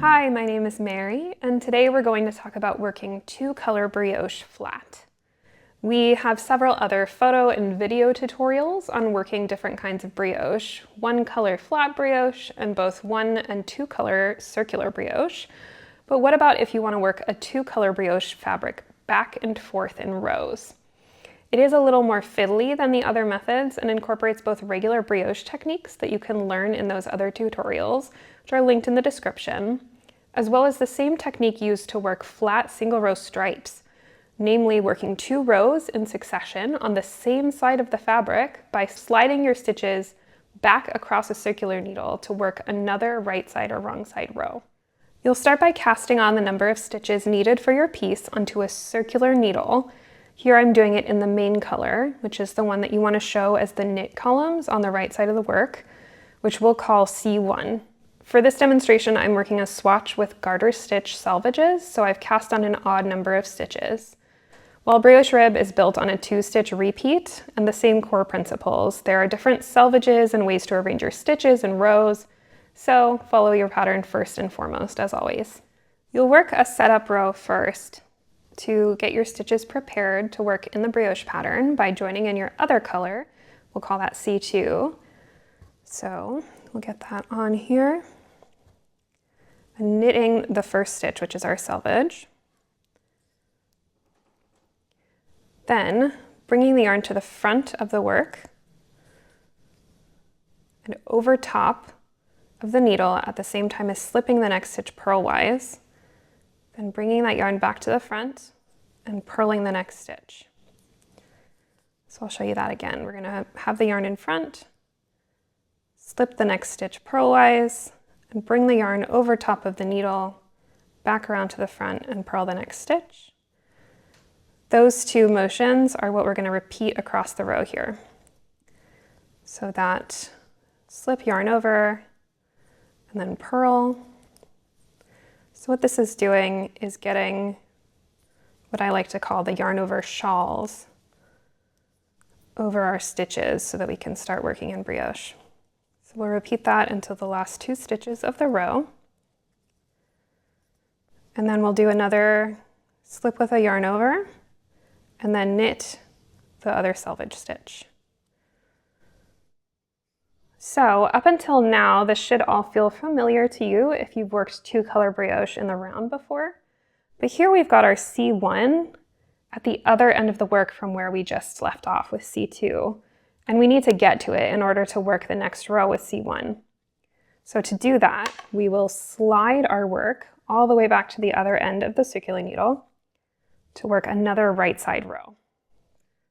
Hi, my name is Mary, and today we're going to talk about working two-color brioche flat. We have several other photo and video tutorials on working different kinds of brioche, one-color flat brioche, and both one- and two-color circular brioche. But what about if you want to work a two-color brioche fabric back and forth in rows? It is a little more fiddly than the other methods and incorporates both regular brioche techniques that you can learn in those other tutorials, which are linked in the description, as well as the same technique used to work flat single row stripes, namely working two rows in succession on the same side of the fabric by sliding your stitches back across a circular needle to work another right side or wrong side row. You'll start by casting on the number of stitches needed for your piece onto a circular needle. Here I'm doing it in the main color, which is the one that you want to show as the knit columns on the right side of the work, which we'll call C1. For this demonstration, I'm working a swatch with garter stitch selvages, so I've cast on an odd number of stitches. While brioche rib is built on a two-stitch repeat and the same core principles, there are different selvages and ways to arrange your stitches in rows, so follow your pattern first and foremost, as always. You'll work a setup row first to get your stitches prepared to work in the brioche pattern by joining in your other color. We'll call that C2. So we'll get that on here. And knitting the first stitch, which is our selvage. Then bringing the yarn to the front of the work and over top of the needle at the same time as slipping the next stitch purlwise. Then bringing that yarn back to the front and purling the next stitch. So I'll show you that again. We're going to have the yarn in front, slip the next stitch purlwise, and bring the yarn over top of the needle, back around to the front and purl the next stitch. Those two motions are what we're going to repeat across the row here. So that slip yarn over and then purl. So what this is doing is getting what I like to call the yarn over shawls over our stitches so that we can start working in brioche. So we'll repeat that until the last two stitches of the row. And then we'll do another slip with a yarn over and then knit the other selvage stitch. So up until now, this should all feel familiar to you if you've worked two-color brioche in the round before. But here we've got our C1 at the other end of the work from where we just left off with C2. And we need to get to it in order to work the next row with C1. So to do that, we will slide our work all the way back to the other end of the circular needle to work another right side row.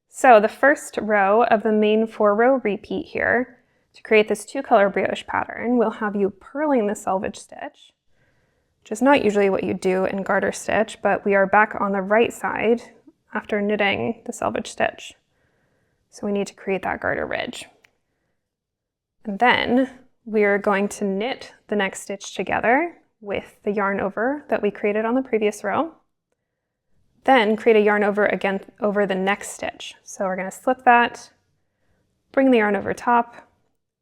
So the first row of the main 4-row repeat here, to create this two-color brioche pattern, we'll have you purling the selvage stitch, which is not usually what you do in garter stitch, but we are back on the right side after knitting the selvage stitch. So we need to create that garter ridge. And then we are going to knit the next stitch together with the yarn over that we created on the previous row. Then create a yarn over again over the next stitch. So we're going to slip that, bring the yarn over top,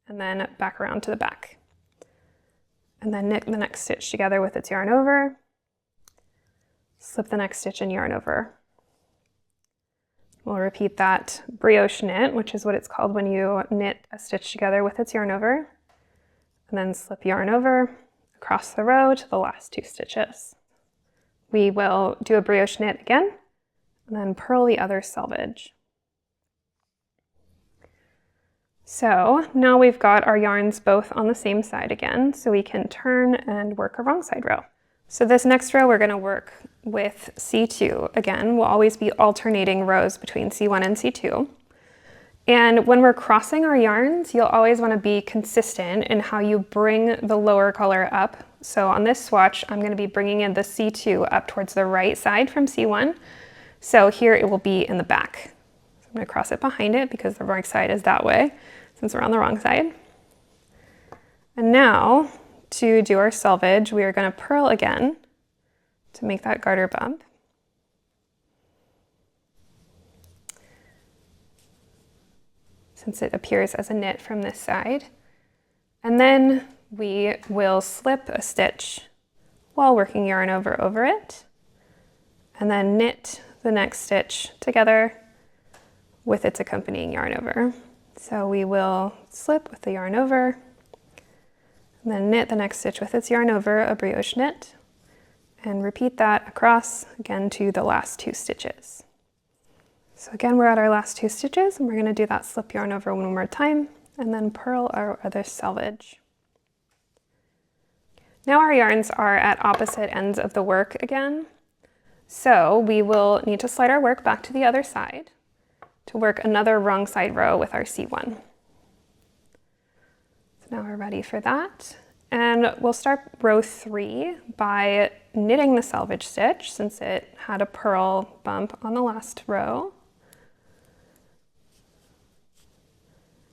and then back around to the back. And then knit the next stitch together with its yarn over, slip the next stitch and yarn over. We'll repeat that brioche knit, which is what it's called when you knit a stitch together with its yarn over, and then slip yarn over across the row to the last two stitches. We will do a brioche knit again, and then purl the other selvage. So now we've got our yarns both on the same side again, so we can turn and work a wrong side row. So this next row we're going to work with C2. Again, we'll always be alternating rows between C1 and C2. And when we're crossing our yarns, you'll always want to be consistent in how you bring the lower color up. So on this swatch, I'm going to be bringing in the C2 up towards the right side from C1. So here it will be in the back. So I'm going to cross it behind it because the right side is that way, since we're on the wrong side. And now, to do our selvage, we are going to purl again to make that garter bump. Since it appears as a knit from this side. And then we will slip a stitch while working yarn over it, and then knit the next stitch together with its accompanying yarn over. So we will slip with the yarn over, and then knit the next stitch with its yarn over, a brioche knit, and repeat that across again to the last 2 stitches. So again, we're at our last 2 stitches, and we're going to do that slip yarn over one more time, and then purl our other selvage. Now our yarns are at opposite ends of the work again, so we will need to slide our work back to the other side to work another wrong side row with our C1. So now we're ready for that. And we'll start row 3 by knitting the selvage stitch since it had a purl bump on the last row.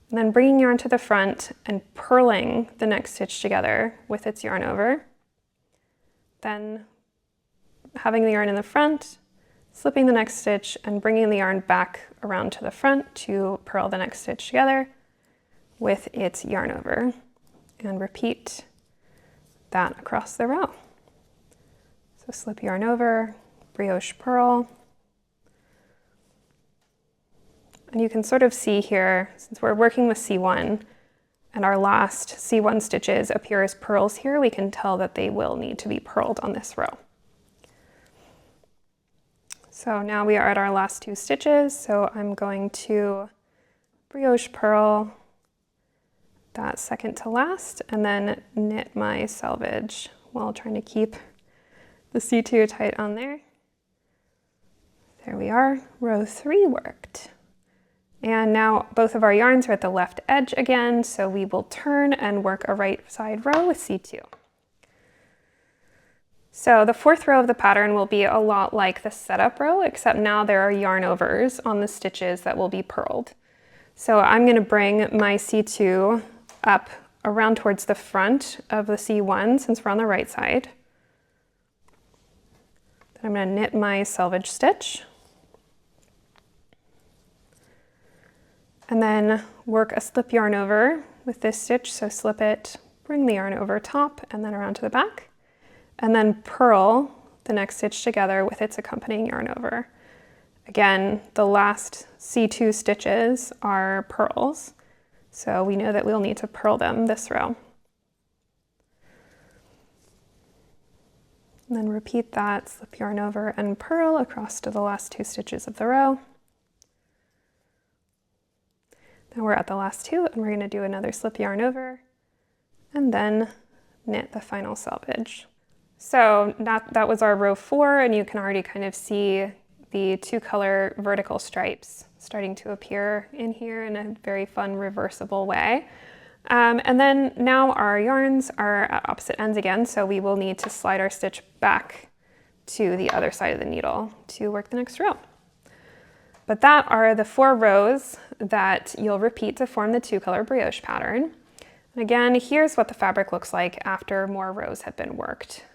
And then bringing yarn to the front and purling the next stitch together with its yarn over. Then having the yarn in the front, slipping the next stitch and bringing the yarn back around to the front to purl the next stitch together with its yarn over, and repeat that across the row. So slip yarn over, brioche purl, and you can sort of see here, since we're working with C1 and our last C1 stitches appear as purls here, we can tell that they will need to be purled on this row. So now we are at our last 2 stitches, so I'm going to brioche purl that second to last and then knit my selvage while trying to keep the C2 tight on there. There we are, row 3 worked. And now both of our yarns are at the left edge again, so we will turn and work a right side row with C2. So the 4th row of the pattern will be a lot like the setup row, except now there are yarn overs on the stitches that will be purled. So I'm going to bring my C2 up around towards the front of the C1 since we're on the right side. Then I'm going to knit my selvage stitch. And then work a slip yarn over with this stitch, so slip it, bring the yarn over top and then around to the back, and then purl the next stitch together with its accompanying yarn over. Again, the last C2 stitches are purls, so we know that we'll need to purl them this row. And then repeat that, slip yarn over and purl across to the last 2 stitches of the row. Now we're at the last 2 and we're going to do another slip yarn over and then knit the final selvage. So that was our row 4, and you can already kind of see the 2 color vertical stripes starting to appear in here in a very fun reversible way. And then now our yarns are at opposite ends again, so we will need to slide our stitch back to the other side of the needle to work the next row. But that are the 4 rows that you'll repeat to form the 2 color brioche pattern. And again, here's what the fabric looks like after more rows have been worked.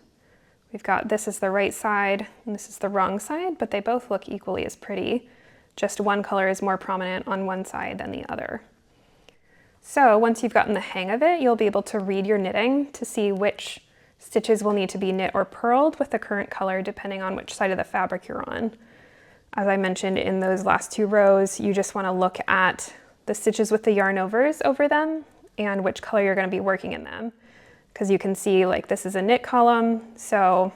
We've got, this is the right side and this is the wrong side, but they both look equally as pretty. Just one color is more prominent on one side than the other. So once you've gotten the hang of it, you'll be able to read your knitting to see which stitches will need to be knit or purled with the current color depending on which side of the fabric you're on. As I mentioned in those last 2 rows, you just want to look at the stitches with the yarn overs over them and which color you're going to be working in them. Because you can see, like, this is a knit column, so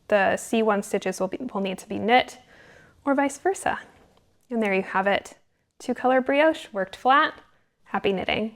the C1 stitches will need to be knit or vice versa. And there you have it. 2 color brioche worked flat. Happy knitting.